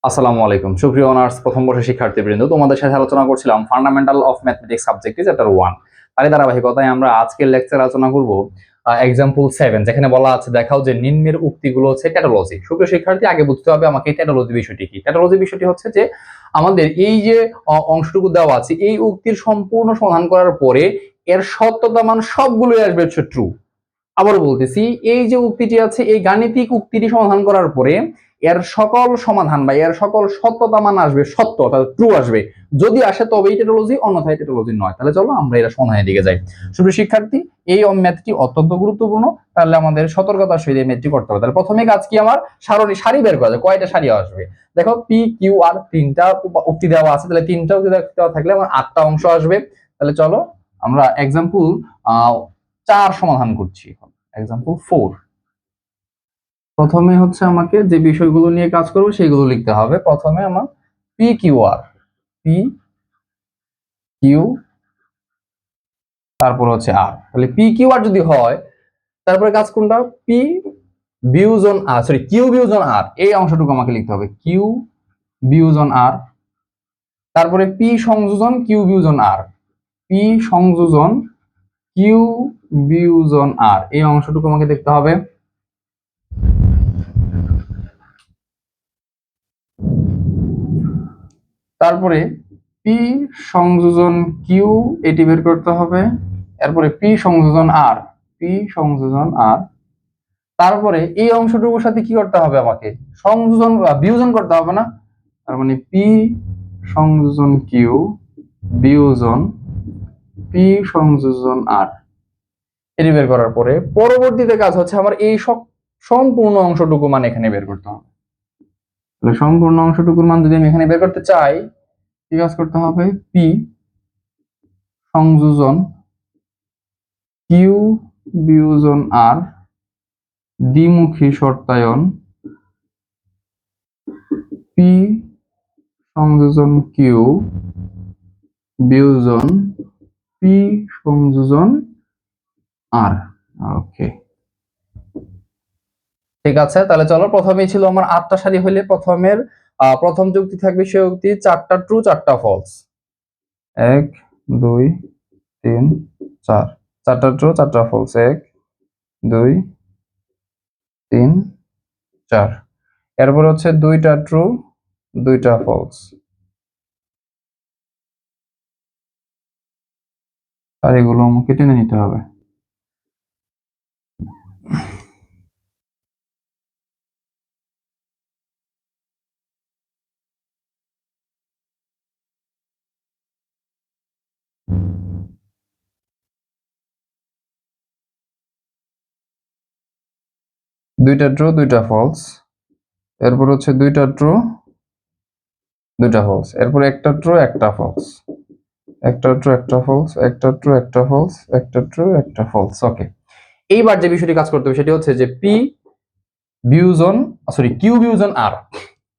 আসসালামু আলাইকুম সুপ্রিয় অনার্স প্রথম বর্ষের শিক্ষার্থীবৃন্দ, তোমাদের সাথে আলোচনা করছিলাম ফান্ডামেন্টাল অফ ম্যাথমেটিক্স সাবজেক্টে চ্যাপ্টার 1। তারই ধারাবাহিকতায় আমরা আজকের লেকচার আলোচনা করব এক্সাম্পল 7, যেখানে বলা আছে দেখাও যে নিম্নের উক্তিগুলো হচ্ছে ট্যাটোলজি। সুপ্রিয় শিক্ষার্থী, আগে বুঝতে হবে আমাকে ট্যাটোলজি বিষয়টি কি। ট্যাটোলজি বিষয়টি হচ্ছে যে আমাদের এই যে অংশটুকু দেওয়া আছে, এই উক্তির সম্পূর্ণ সমাধান করার পরে এর সত্যতা মান সবগুলোই আসবে হচ্ছে ট্রু। আবার বলতেছি, এই যে উক্তিটি আছে, এই গাণিতিক উক্তিটি সমাধান করার পরে এর সকল সমাধান বা এর সকল সত্যতা মান আসবে সত্য, অর্থাৎ ট্রু আসবে। যদি আসে তবেই টেটোলজি, অন্যথায় টেটোলজি নয়। তাহলে চলো আমরা এটা সমাধানের দিকে যাই। সুপ্রিয় শিক্ষার্থী, এই ম্যাথটি অত্যন্ত গুরুত্বপূর্ণ, তাহলে আমাদের সতর্কতার সহিত এই ম্যাথটি করতে হবে। তাহলে প্রথমে কাজ কি, আমার সারি বের করা যায়। কয়টা সারি আসবে দেখো, পি কিউ আর তিনটা উক্তি দেওয়া আছে, তাহলে তিনটা উক্তি দেওয়া থাকলে আমার 8টা অংশ আসবে। তাহলে চলো আমরা এক্সাম্পল 4 সমাধান করছি। এক্সাম্পল 4, প্রথমে হচ্ছে আমাকে যে বিষয়গুলো নিয়ে কাজ করব সেগুলো লিখতে হবে। প্রথমে আমার P Q R, P Q, তারপর হচ্ছে আর। তাহলে পি কিউ আর যদি হয়, তারপরে কাজ কোনটা, পি বিয়োজন আর, সরি কিউ বিয়োজন আর, এই অংশটুকু আমাকে লিখতে হবে, কিউ বিয়োজন আর। তারপরে পি সংযোজন কিউ বিয়োজন আর, পি সংযোজন কিউ বিয়োজন আর, এই অংশটুকু আমাকে দেখতে হবে। তারপরে পি সংযোজন কিউ, এটি বের করতে হবে। এরপরে পি সংযোজন আর, পি সংযোজন আর। তারপরে এই অংশটুকুর সাথে কি করতে হবে, আমাকে সংযোজন বিয়োজন করতে হবে না, তার মানে পি সংযোজন কিউ বিয়োজন পি সংযোজন আর। এটি বের করার পরে পরবর্তীতে কাজ হচ্ছে আমার এই সম্পূর্ণ অংশটুকু মান এখানে বের করতে হবে। তাহলে সম্পূর্ণ অংশটুকুর মান যদি আমি এখানে বের করতে চাই, কি কাজ করতে হবে, পি সংযোজন কিউ বিয়োজন আর, দ্বিমুখী শর্তায়ন পি সংযোজন কিউ বিয়োজন পি সংযোজন আর। ওকে, ঠিক আছে। তাহলে চলো, প্রথমেই ছিল আমার 8টা সারি হলে প্রথমের প্রথম যুক্তি থাকবে, সে যুক্তি 4টা ট্রু 4টা ফলস। 1 2 3 4, 4টা ট্রু 4টা ফলস, 1 2 3 4। এরপর হচ্ছে 2টা ট্রু 2টা ফলস। আর এগুলো আমাকে টেনে নিতে হবে। দুইটা ট্রু 2টা ফলস, এরপর হচ্ছে 2টা ট্রু 2টা ফলস, এরপর একটা ট্রু একটা ফলস, একটা ট্রু একটা ফলস, একটা ট্রু একটা ফলস, একটা ট্রু একটা ফলস। ওকে, এইবার যে বিষয়টি কাজ করতে হবে সেটি হচ্ছে যে পি বিয়োজন, সরি কিউ বিয়োজন আর,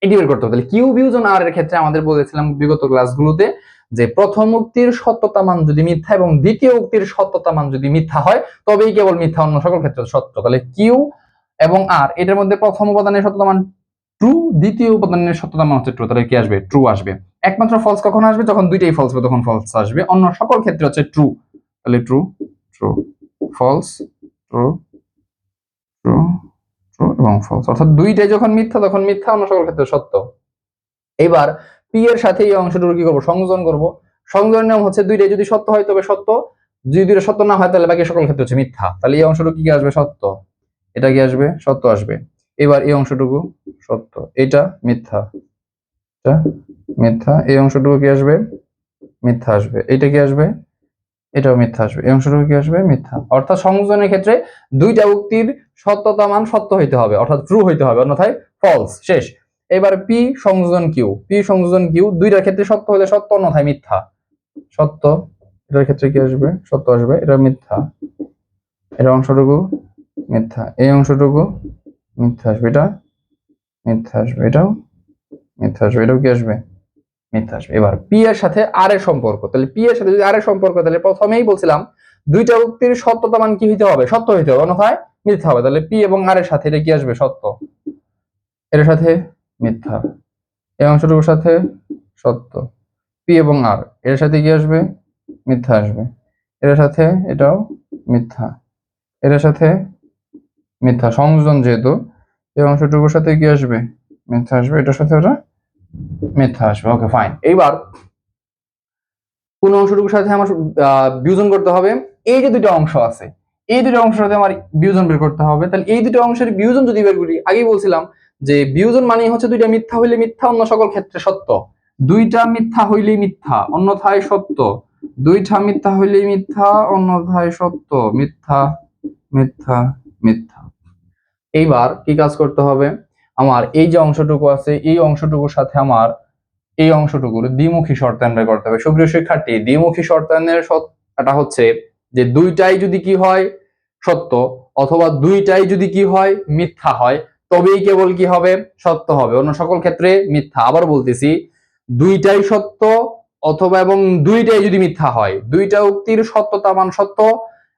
এটি বের করতে হবে। তাহলে কিউ বিয়োজন আর এর ক্ষেত্রে আমাদের বলেছিলাম বিগত ক্লাসগুলোতে যে প্রথম উক্তির সত্যতা মান যদি মিথ্যা এবং দ্বিতীয় উক্তির সত্যতা মান যদি মিথ্যা হয় তবেই কেবল মিথ্যা, অন্য সকল ক্ষেত্রে সত্য। তাহলে কিউ এবং আর, এটার মধ্যে প্রথম উপাদানের সত্যতা মান ট্রু, দ্বিতীয় উপাদানের সত্যতা মান হচ্ছে ট্রু, তাহলে কি আসবে, ট্রু আসবে। একমাত্র ফলস কখন আসবে, যখন দুইটাই ফলস হবে তখন ফলস আসবে, অন্য সকল ক্ষেত্রে হচ্ছে ট্রু। তাহলে true true false, true true true এবং ফলস, অর্থাৎ দুইটাই যখন মিথ্যা তখন মিথ্যা, অন্য সকল ক্ষেত্রে সত্য। এবার পি এর সাথে এই অংশটুকু কি করবো, সংযোজন করব। সংযোজনের নিয়ম হচ্ছে দুইটাই যদি সত্য হয় তবে সত্য, যদি দুইটা সত্য না হয় তাহলে বাকি সকল ক্ষেত্রে হচ্ছে মিথ্যা। তাহলে এই অংশটুকু কি আসবে, সত্য, এটা কি আসবে, সত্য আসবে। এবার এই অংশটুকু সত্য, এটা মিথ্যা, এটা মিথ্যা, এই অংশটুকু কি আসবে, মিথ্যা আসবে। এটা কি আসবে, এটাও মিথ্যা আসবে। এই অংশটুকু কি আসবে, মিথ্যা। অর্থাৎ সংযোজনের ক্ষেত্রে দুইটা উক্তির সত্যতা মান সত্য হইতে হবে, অর্থাৎ ট্রু হইতে হবে, অন্যথায় ফলস, শেষ। এবার পি সংযোজন কিউ, পি সংযোজন কিউ দুইটার ক্ষেত্রে সত্য হলে সত্য, অন্যথায় মিথ্যা। সত্য, এটার ক্ষেত্রে কি আসবে, সত্য আসবে, এটা মিথ্যা, এটা অংশটুকু মিথ্যা, এই অংশটুকু মিথ্যা আসবে, এটা মিথ্যা আসবে, এটাও মিথ্যা আসবে, এটাও কি আসবে, মিথ্যা আসবে। এবার পি এর সাথে আর এর সম্পর্ক, তাহলে পি এর সাথে যদি আর এর সম্পর্ক, তাহলে প্রথমেই বলছিলাম দুইটা উক্তির সত্যতা মান কি হইতে হবে, সত্য হইতে হবে, অন্যথায় মিথ্যা হবে। তাহলে পি এবং আর এর সাথে এটা কি আসবে, সত্য, এর সাথে মিথ্যা, এই অংশটুকুর সাথে সত্য, পি এবং আর এর সাথে কি আসবে, মিথ্যা আসবে, এর সাথে এটাও মিথ্যা, এর সাথে মিথ্যা, সংযোজন যেহেতু এই অংশটুকুর সাথে কি আসবে, মিথ্যা আসবে, এটার সাথে ওটা মিথ্যা আসবে। Okay fine. এইবার কোন অংশটুকুর সাথে আমার বিয়োজন করতে হবে, এই যে দুটো অংশ আছে এই দুটো অংশের সাথে আমার বিয়োজন বের করতে হবে। তাহলে এই দুটো অংশের বিয়োজন যদি বের করি, আগেই বলছিলাম যে বিয়োজন মানে হচ্ছে দুইটা মিথ্যা হইলে মিথ্যা, অন্য সকল ক্ষেত্রে সত্য। দুইটা মিথ্যা হইলেই মিথ্যা, অন্যথায় সত্য। দুইটা মিথ্যা হইলেই মিথ্যা, অন্যথায় সত্য। মিথ্যা মিথ্যা মিথ্যা। এইবার কি কাজ করতে হবে, আমার এই যে অংশটুকু আছে এই অংশটুকুর সাথে আমার এই অংশটুকুর দ্বিমুখী শর্তায়ন বের করতে হবে। সুপ্রিয় শিক্ষার্থী, দ্বিমুখী শর্তায়নের এটা হচ্ছে যে দুইটাই যদি কি হয়, সত্য, অথবা দুইটাই যদি কি হয়, মিথ্যা হয়, তবেই কেবল কি হবে, সত্য হবে, অন্য সকল ক্ষেত্রে মিথ্যা। আবার বলতেছি, দুইটাই সত্য অথবা এবং দুইটাই যদি মিথ্যা হয়, দুইটা উক্তির সত্যতা মান সত্য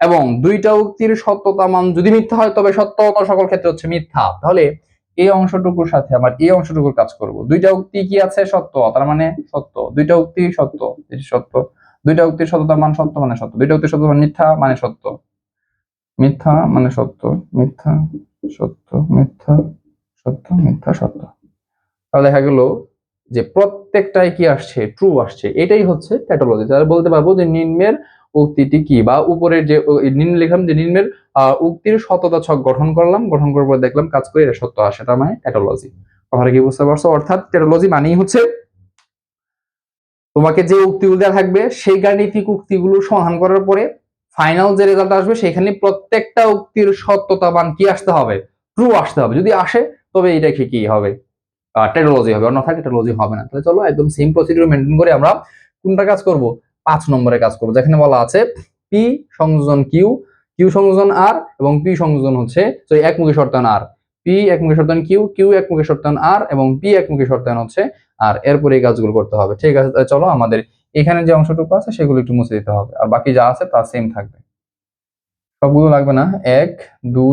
এবং দুইটা উক্তির সত্যতা মান যদি মিথ্যা হয় তবে সত্য, অন্য সকল ক্ষেত্রে হচ্ছে মিথ্যা। তাহলে এই অংশটুকুর সাথে আবার এই অংশটুকুর কাজ করব। দুইটা উক্তি কি আছে, সত্য, তার মানে সত্য, দুইটা উক্তি সত্য, এটি সত্য, দুইটা উক্তির সত্যতা মান সত্য মানে সত্য, দুইটা উক্তির সত্যতা মান মিথ্যা মানে সত্য, মিথ্যা মানে সত্য, মিথ্যা সত্য, মিথ্যা সত্য, মিথ্যা সত্য। তাহলে দেখা গেল যে প্রত্যেকটাই কি আসছে, ট্রু আসছে। এটাই হচ্ছে ট্যাটোলজি। তাহলে বলতে পারবো যে নিম্নের উক্তিটি কি, বা উপরের যে নিম্নে লিখলাম যে নিম্নের উক্তির সত্যতা ছক গঠন করলাম, গঠন করার পর দেখলাম কাজ করে এটা সত্য আসে, তার মানে ট্যাটোলজি। কথাটা কি বুঝতে পারছো? অর্থাৎ ট্যাটোলজি মানেই হচ্ছে তোমাকে যে উক্তিগুলো দেওয়া থাকবে সেই গাণিতিক উক্তিগুলো সমাধান করার পরে ফাইনাল যে রেজাল্ট আসবে সেখানে প্রত্যেকটা উক্তির সত্যতা মান কি আসতে হবে, ট্রু আসতে হবে। যদি আসে তবে এটা কি হবে, টেকনোলজি হবে, অন্যথায় টেকনোলজি হবে না। তাহলে চলো একদম সেম প্রসিডিউর মেনটেন করে আমরা কোনটা কাজ করব, 5 নম্বরে কাজ করব, যেখানে বলা আছে পি সংযোজন কিউ, কিউ সংযোজন আর এবং পি সংযোজন হচ্ছে সরি একমুখী শর্তায়ন আর, পি একমুখী শর্তায়ন কিউ, কিউ একমুখী শর্তায়ন আর এবং পি একমুখী শর্তায়ন হচ্ছে আর। এরপরে এই কাজগুলো করতে হবে। ঠিক আছে, তাহলে চলো আমাদের এখানে যে অংশটুকু আছে সেগুলো একটু মুছে দিতে হবে, আর বাকি যা আছে তা সেম থাকবে, সবগুলো লাগবে না। 1 2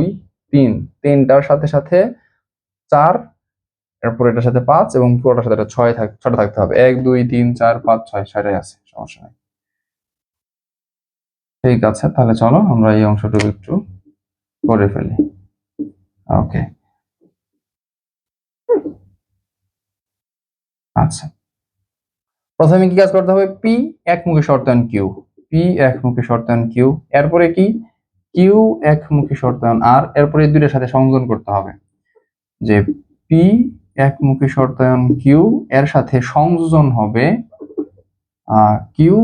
3, তিনটার সাথে সাথে 4, এরপর এটার সাথে 5 এবং পুরোটার সাথে 6টা থাকতে হবে। 1 2 3 4 5 6 6টাই আছে, সমস্যা নাই। ঠিক আছে, তাহলে চলো আমরা এই অংশটুকু একটু করে ফেলি। ওকে, আচ্ছা, প্রথমে কি কাজ করতে হবে, পি একমুখী শর্তায়ন কিউ, পি একমুখী শর্তায়ন কিউ, এরপরে কি কিউ একমুখী শর্তায়ন আর, এরপরে এই দুইটার সাথে সংযোজন করতে হবে যে পি একমুখী শর্তায়ন কিউ এর সাথে সংযোজন হবে কিউ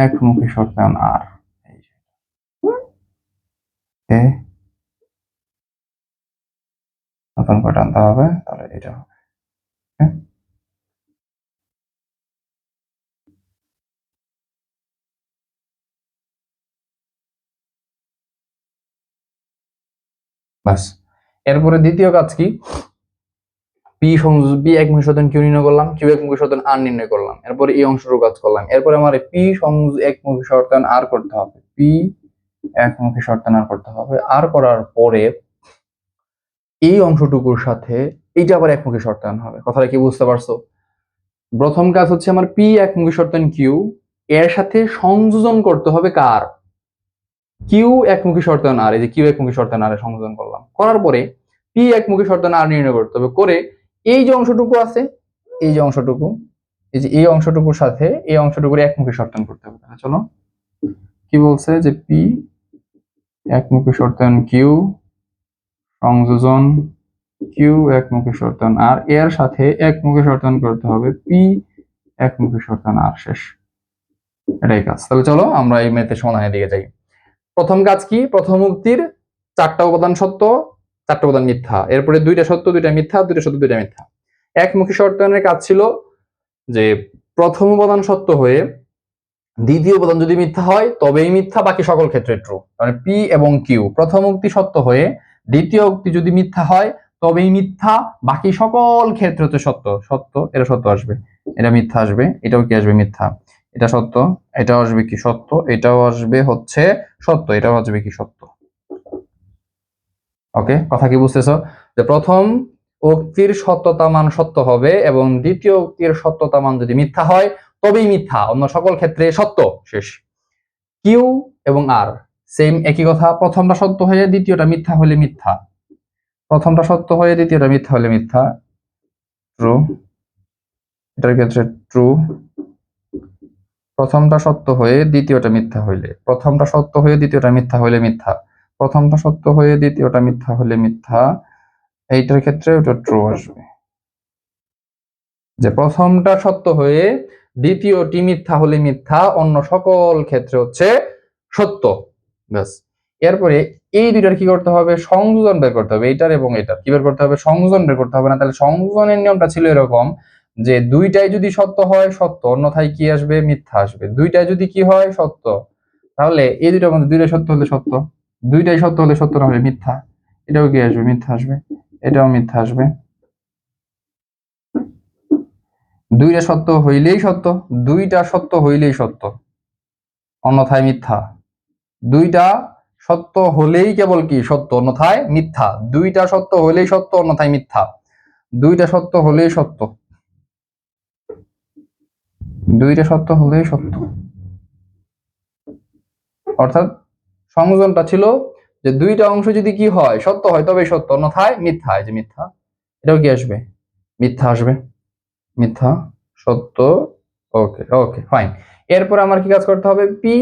একমুখী শর্তায়ন আর। নতুন করে টানতে হবে, তাহলে এটা হবে। বাস, এরপরে দ্বিতীয় কাজ কি, পি একমুখী শর্তায়ন কিউ নির্ণয় করলাম, কিউ একমুখী শর্তায়ন আর নির্ণয় করলাম, এরপরে এই অংশটুকু কাজ করলাম। এরপরে আমার পি একমুখী শর্তায়ন আর করতে হবে, পি একমুখী শর্তায়ন আর করতে হবে। আর করার পরে এই অংশটুকুর সাথে এইটা আবার একমুখী শর্তায়ন হবে। কথাটা কি বুঝতে পারছো? প্রথম কাজ হচ্ছে আমার পি একমুখী শর্তায়ন কিউ এর সাথে সংযোজন করতে হবে কার, কিউ একমুখী শর্তায়ন আর। এই যে কিউ একমুখী শর্তায়ন আর সংযোজন করলাম, করার পরে পি একমুখী শর্তায়ন আর নির্ণয় করতে হবে। করে এই যে অংশটুকু আছে, এই যে অংশটুকু, এই যে এই অংশটুকুর সাথে এই অংশটুকুর একমুখী শর্তায়ন করতে হবে। চলো কি বলছে যে পি একমুখী শর্তায়ন কিউ সংযোজন কিউ একমুখী শর্তায়ন আর, এর সাথে একমুখী শর্তায়ন করতে হবে পি একমুখী শর্তায়ন আর। শেষ, এটাই কাজ। তাহলে চলো আমরা এই ম্যাথের সমাধানের দিকে যাই। প্রথম কাজ কি, প্রথম উক্তির 4টা উপাদান সত্য, 4টা উপাদান মিথ্যা, এরপরে 2টা সত্য 2টা মিথ্যা, 2টা সত্য 2টা মিথ্যা। একমুখী শর্তায়নের কাজ ছিল যে প্রথম উপাদান সত্য হয়ে দ্বিতীয় উপাদান যদি মিথ্যা হয় তবেই মিথ্যা, বাকি সকল ক্ষেত্রে ট্রু। মানে পি এবং কিউ প্রথম উক্তি সত্য হয়ে দ্বিতীয় উক্তি যদি মিথ্যা হয় তবেই মিথ্যা, বাকি সকল ক্ষেত্রে হচ্ছে সত্য। সত্য, এটা সত্য আসবে, এটা মিথ্যা আসবে, এটাও কি আসবে মিথ্যা, এটা সত্য, এটাও আসবে কি সত্য, এটাও আসবে হচ্ছে সত্য, এটাও আসবে কি সত্য। ওকে, কথা কি বুঝতেছো? যে প্রথম উক্তির সত্যতা মান সত্য হবে এবং দ্বিতীয় উক্তির সত্যতা মান যদি মিথ্যা হয় তবেই মিথ্যা, অন্য সকল ক্ষেত্রে সত্য। শেষ। কিউ এবং আর সেম একই কথা, প্রথমটা সত্য হয়ে দ্বিতীয়টা মিথ্যা হলে মিথ্যা, প্রথমটা সত্য হয়ে দ্বিতীয়টা মিথ্যা হলে মিথ্যা, ট্রু। এটার ক্ষেত্রে ট্রু। প্রথমটা সত্য হয়ে দ্বিতীয়টা মিথ্যা হইলে, প্রথমটা সত্য হয়ে দ্বিতীয়টা মিথ্যা হইলে মিথ্যা, প্রথমটা সত্য হয়ে দ্বিতীয়টা মিথ্যা হলে মিথ্যা, এইটার ক্ষেত্রে ওটা ট্রু আসবে। যে প্রথমটা সত্য হয়ে দ্বিতীয়টি মিথ্যা হলে মিথ্যা, অন্য সকল ক্ষেত্রে হচ্ছে সত্য। ব্যাস। এরপরে এই দুইটার কি করতে হবে, সংযোজন বের করতে হবে, এইটার এবং এটার কি বের করতে হবে, সংযোজন বের করতে হবে। না তাহলে সংযোজনের নিয়মটা ছিল এরকম যে দুইটাই যদি সত্য হয় সত্য, অন্যথায় কি আসবে, মিথ্যা আসবে। দুইটাই যদি কি হয়, সত্য, তাহলে এই দুইটার মধ্যে দুইটাই সত্য হলে সত্য, দুইটাই সত্য হলে সত্য না হলে মিথ্যা, এটাও কি আসবে, মিথ্যা আসবে, এটাও মিথ্যা আসবে। দুইটা সত্য হইলেই সত্য, দুইটা সত্য হইলেই সত্য, অন্যথায় মিথ্যা। দুইটা সত্য হলেই কেবল কি সত্য, অন্যথায় মিথ্যা। দুইটা সত্য হলেই সত্য, অন্যথায় মিথ্যা। দুইটা সত্য হলেই সত্য, দুইটা সত্য হলেই সত্য। অর্থাৎ সংযোজনটা ছিল যে দুইটা অংশ যদি কি হয়, সত্য হয় তবেই সত্য, অন্যথায় মিথ্যা। এই যে মিথ্যা, এটাও কি আসবে, মিথ্যা আসবে, মিথ্যা, সত্য। ওকে ওকে ফাইন। এরপর আমার কি কাজ করতে হবে, পি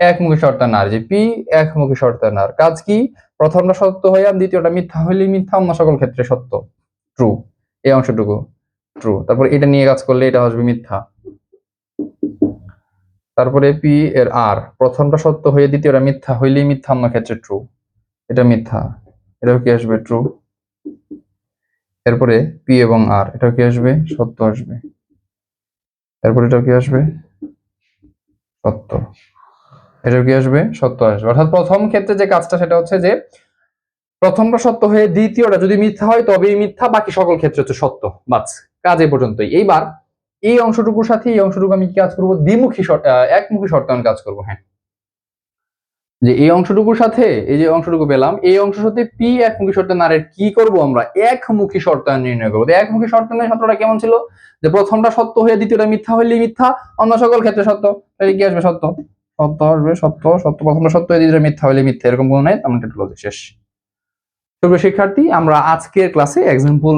একমুখী শর্তানার, যে পি একমুখী শর্তানার কাজ কি, প্রথমটা সত্য হইয়া দ্বিতীয়টা মিথ্যা হইলে মিথ্যা, অন্য সকল ক্ষেত্রে সত্য, ট্রু। এই অংশটুকু ট্রু। তারপর এটা নিয়ে কাজ করলে এটা আসবে মিথ্যা। তারপরে পি এর আর, প্রথমটা সত্য হয়ে দ্বিতীয়টা মিথ্যা হইলেই মিথ্যা, অন্য ক্ষেত্রে ট্রু, এটা মিথ্যা, এটাও কি আসবে, ট্রু। এরপরে পি এবং আর, এটাও কি আসবে, সত্য আসবে। এরপর এটাও কি আসবে, সত্য, এটাও কি আসবে, সত্য আসবে। অর্থাৎ প্রথম ক্ষেত্রে যে কাজটা সেটা হচ্ছে যে প্রথমটা সত্য হয়ে দ্বিতীয়টা যদি মিথ্যা হয় তবেই মিথ্যা, বাকি সকল ক্ষেত্রে হচ্ছে সত্য। বাস, কাজ এই পর্যন্তই। এইবার এই অংশটুকুর সাথে এই অংশটুকু আমি কি কাজ করবো, দ্বিমুখী একমুখী শর্তায়ন কাজ করবো। হ্যাঁ, যে এই অংশটুকুর সাথে এই যে অংশটুকু পেলাম, এই অংশের সাথে পি একমুখী শর্তায়নের কি করব, আমরা একমুখী শর্তায়ন নির্ণয় করবো। একমুখী শর্তায়নের সূত্রটা কেমন ছিল, যে প্রথমটা সত্য হয়ে দ্বিতীয়টা মিথ্যা হইলে মিথ্যা, অন্য সকল ক্ষেত্রে সত্য। তাহলে কি আসবে, সত্য, সত্য আসবে, সত্য, সত্য। প্রথমটা সত্য হয়ে দ্বিতীয়টা মিথ্যা হইলে মিথ্যা, এরকম কোনো নাই। আমরা টেটোলজি শেষ। প্রিয় শিক্ষার্থী, আমরা আজকের ক্লাসে এক্সাম্পল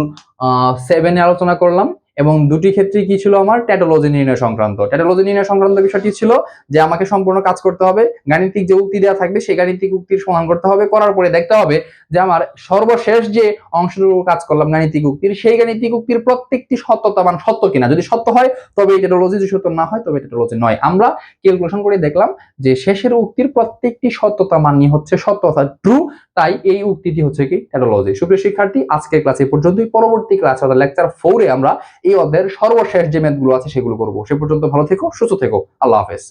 7 এ আলোচনা করলাম এবং দুটি ক্ষেত্রে কি ছিল, আমার ট্যাটোলজি নির্ণয় সংক্রান্ত। ট্যাটোলজি নির্ণয় সংক্রান্ত বিষয়টি ছিল যে আমাকে সম্পূর্ণ কাজ করতে হবে, গাণিতিক যে উক্তি দেওয়া থাকবে সেই গাণিতিক উক্তির সমাধান করতে হবে, করার পরে দেখতে হবে যে আমার সর্বশেষ যে অংশটুকু কাজ করলাম গাণিতিক উক্তির, সেই গাণিতিক উক্তির প্রত্যেকটি সত্যতা মান সত্য কিনা। যদি সত্য হয় তবে এই ট্যাটোলজি, যদি সত্য না হয় তবে ট্যাটোলজি নয়। আমরা ক্যালকুলেশন করে দেখলাম যে শেষের উক্তির প্রত্যেকটি সত্যতা মানই হচ্ছে সত্য, অর্থাৎ ট্রু। তাই এই উক্তিটি হচ্ছে কি, ট্যাটোলজি। সুপ্রিয় শিক্ষার্থী, আজকের ক্লাসে পর্যন্তই। পরবর্তী ক্লাস অর্থাৎ লেকচার 4 এ আমরা এই অধ্যায়ের সর্বশেষ যে ম্যাথগুলো আছে সেগুলো করব। সে পর্যন্ত ভালো থেকো, সুস্থ থেকো। আল্লাহ হাফেজ।